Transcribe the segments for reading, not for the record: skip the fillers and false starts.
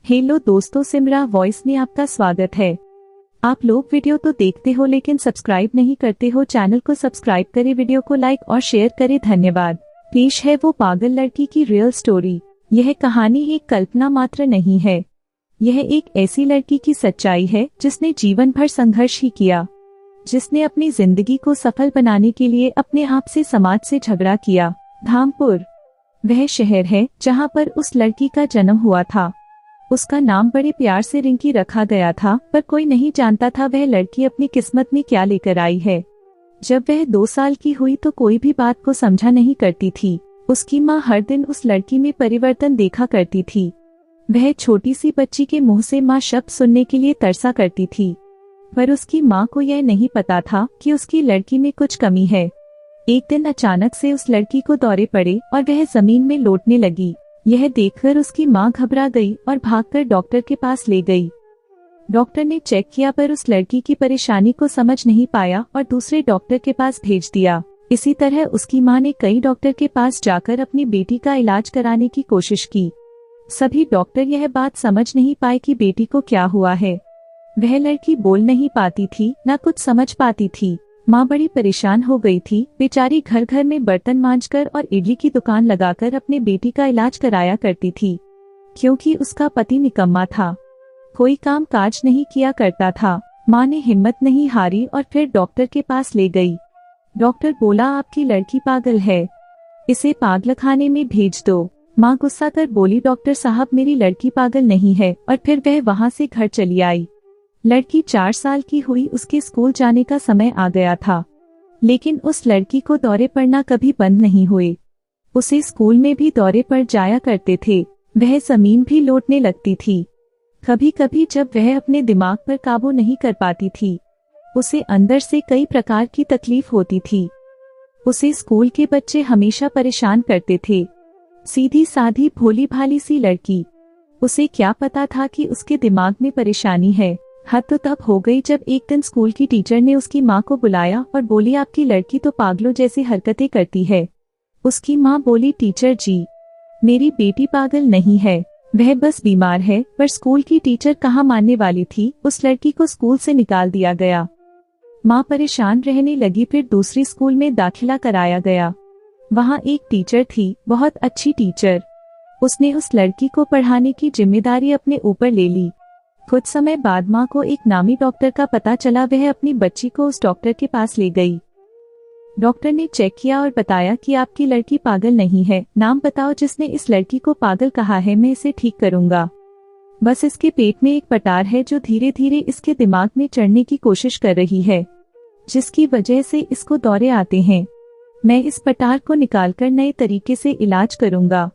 Hello दोस्तों, Simra voice में आपका स्वागत है। आप लोग वीडियो तो देखते हो लेकिन सब्सक्राइब नहीं करते हो। चैनल को सब्सक्राइब करें, वीडियो को लाइक और शेयर करें। धन्यवाद। पेश है वो पागल लड़की की रियल स्टोरी। यह कहानी एक कल्पना मात्र नहीं है, यह एक ऐसी लड़की की सच्चाई है जिसने जीवन भर संघर्ष ही किया, जिसने अपनी जिंदगी को सफल बनाने के लिए अपने आप से, समाज से झगड़ा किया। धामपुर वह शहर है जहां पर उस लड़की का जन्म हुआ था। उसका नाम बड़े प्यार से रिंकी रखा गया था, पर कोई नहीं जानता था वह लड़की अपनी किस्मत में क्या लेकर आई है। जब वह 2 साल की हुई तो कोई भी बात को समझा नहीं करती थी। उसकी माँ हर दिन उस लड़की में परिवर्तन देखा करती थी। वह छोटी सी बच्ची के मुंह से माँ शब्द सुनने के लिए तरसा करती थी, पर उसकी माँ को यह नहीं पता था कि उसकी लड़की में कुछ कमी है। एक दिन अचानक से उस लड़की को दौरे पड़े और वह जमीन में लौटने लगी। यह देखकर उसकी माँ घबरा गई और भागकर डॉक्टर के पास ले गई। डॉक्टर ने चेक किया पर उस लड़की की परेशानी को समझ नहीं पाया और दूसरे डॉक्टर के पास भेज दिया। इसी तरह उसकी माँ ने कई डॉक्टर के पास जाकर अपनी बेटी का इलाज कराने की कोशिश की। सभी डॉक्टर यह बात समझ नहीं पाए कि बेटी को क्या हुआ है। वह लड़की बोल नहीं पाती थी, न कुछ समझ पाती थी। माँ बड़ी परेशान हो गई थी। बेचारी घर घर में बर्तन मांजकर और इडली की दुकान लगाकर अपने बेटी का इलाज कराया करती थी, क्योंकि उसका पति निकम्मा था, कोई काम काज नहीं किया करता था। माँ ने हिम्मत नहीं हारी और फिर डॉक्टर के पास ले गई। डॉक्टर बोला, आपकी लड़की पागल है, इसे पागलखाने में भेज दो। माँ गुस्सा कर बोली, डॉक्टर साहब मेरी लड़की पागल नहीं है, और फिर वह वहाँ से घर चली आई। लड़की 4 साल की हुई, उसके स्कूल जाने का समय आ गया था, लेकिन उस लड़की को दौरे पड़ना कभी बंद नहीं हुए। उसे स्कूल में भी दौरे पड़ जाया करते थे। वह जमीन भी लौटने लगती थी। कभी कभी जब वह अपने दिमाग पर काबू नहीं कर पाती थी, उसे अंदर से कई प्रकार की तकलीफ होती थी। उसे स्कूल के बच्चे हमेशा परेशान करते थे। सीधी साधी भोली भाली सी लड़की। उसे क्या पता था कि उसके दिमाग में परेशानी है। हद तो तब हो गई जब एक दिन स्कूल की टीचर ने उसकी माँ को बुलाया और बोली, आपकी लड़की तो पागलों जैसी हरकतें करती है। उसकी माँ बोली, टीचर जी, मेरी बेटी पागल नहीं है, वह बस बीमार है। पर स्कूल की टीचर कहाँ मानने वाली थी। उस लड़की को स्कूल से निकाल दिया गया। माँ परेशान रहने लगी। फिर दूसरी स्कूल में दाखिला कराया गया। वहाँ एक टीचर थी, बहुत अच्छी टीचर। उसने उस लड़की को पढ़ाने की जिम्मेदारी अपने ऊपर ले ली। कुछ समय बाद माँ को एक नामी डॉक्टर का पता चला। वह अपनी बच्ची को उस डॉक्टर के पास ले गई। डॉक्टर ने चेक किया और बताया कि आपकी लड़की पागल नहीं है। नाम बताओ जिसने इस लड़की को पागल कहा है, मैं इसे ठीक करूंगा। बस इसके पेट में एक पटार है जो धीरे धीरे इसके दिमाग में चढ़ने की कोशिश कर रही है, जिसकी वजह से इसको दौरे आते हैं। मैं इस पटार को निकालकर नए तरीके से इलाज करूंगा।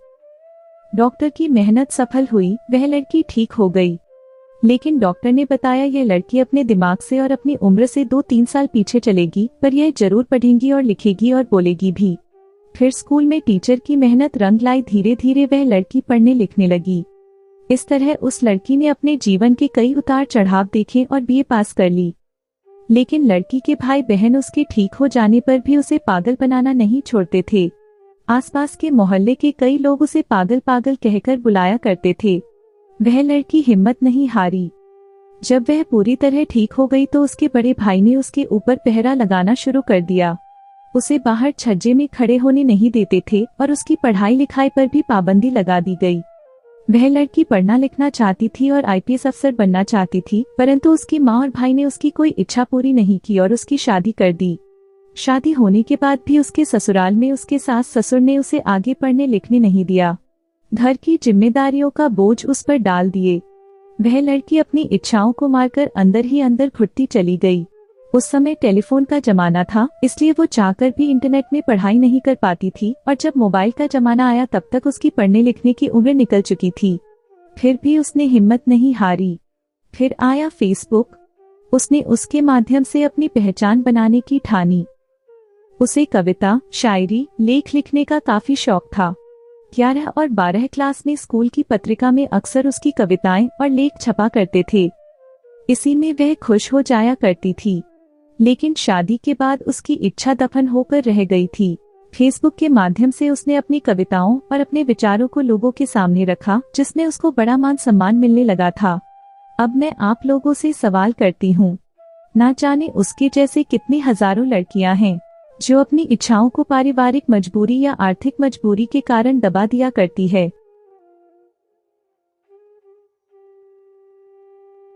डॉक्टर की मेहनत सफल हुई, वह लड़की ठीक हो गई। लेकिन डॉक्टर ने बताया, यह लड़की अपने दिमाग से और अपनी उम्र से 2-3 साल पीछे चलेगी, पर यह जरूर पढ़ेगी और लिखेगी और बोलेगी भी। फिर स्कूल में टीचर की मेहनत रंग लाई। धीरे धीरे वह लड़की पढ़ने लिखने लगी। इस तरह उस लड़की ने अपने जीवन के कई उतार चढ़ाव देखे और बीए पास कर ली। लेकिन लड़की के भाई बहन उसके ठीक हो जाने पर भी उसे पागल बनाना नहीं छोड़ते थे। आसपास के मोहल्ले के कई लोग उसे पागल पागल कहकर बुलाया करते थे। वह लड़की हिम्मत नहीं हारी। जब वह पूरी तरह ठीक हो गई तो उसके बड़े भाई ने उसके ऊपर पहरा लगाना शुरू कर दिया। उसे बाहर छज्जे में खड़े होने नहीं देते थे और उसकी पढ़ाई लिखाई पर भी पाबंदी लगा दी गई। वह लड़की पढ़ना लिखना चाहती थी और आईपीएस अफसर बनना चाहती थी, परंतु उसकी माँ और भाई ने उसकी कोई इच्छा पूरी नहीं की और उसकी शादी कर दी। शादी होने के बाद भी उसके ससुराल में उसके सास ससुर ने उसे आगे पढ़ने लिखने नहीं दिया। घर की जिम्मेदारियों का बोझ उस पर डाल दिए। वह लड़की अपनी इच्छाओं को मारकर अंदर ही अंदर घुटती चली गई। उस समय टेलीफोन का जमाना था, इसलिए वो चाहकर भी इंटरनेट में पढ़ाई नहीं कर पाती थी, और जब मोबाइल का जमाना आया तब तक उसकी पढ़ने लिखने की उम्र निकल चुकी थी। फिर भी उसने हिम्मत नहीं हारी। फिर आया फेसबुक। उसने उसके माध्यम से अपनी पहचान बनाने की ठानी। उसे कविता, शायरी, लेख लिखने का काफी शौक था। 11 और 12 क्लास में स्कूल की पत्रिका में अक्सर उसकी कविताएं और लेख छपा करते थे। इसी में वह खुश हो जाया करती थी। लेकिन शादी के बाद उसकी इच्छा दफन होकर रह गई थी। फेसबुक के माध्यम से उसने अपनी कविताओं और अपने विचारों को लोगों के सामने रखा, जिसमें उसको बड़ा मान सम्मान मिलने लगा था। अब मैं आप लोगों से सवाल करती हूँ, ना जाने उसकी जैसे कितनी हजारों लड़कियां हैं जो अपनी इच्छाओं को पारिवारिक मजबूरी या आर्थिक मजबूरी के कारण दबा दिया करती है।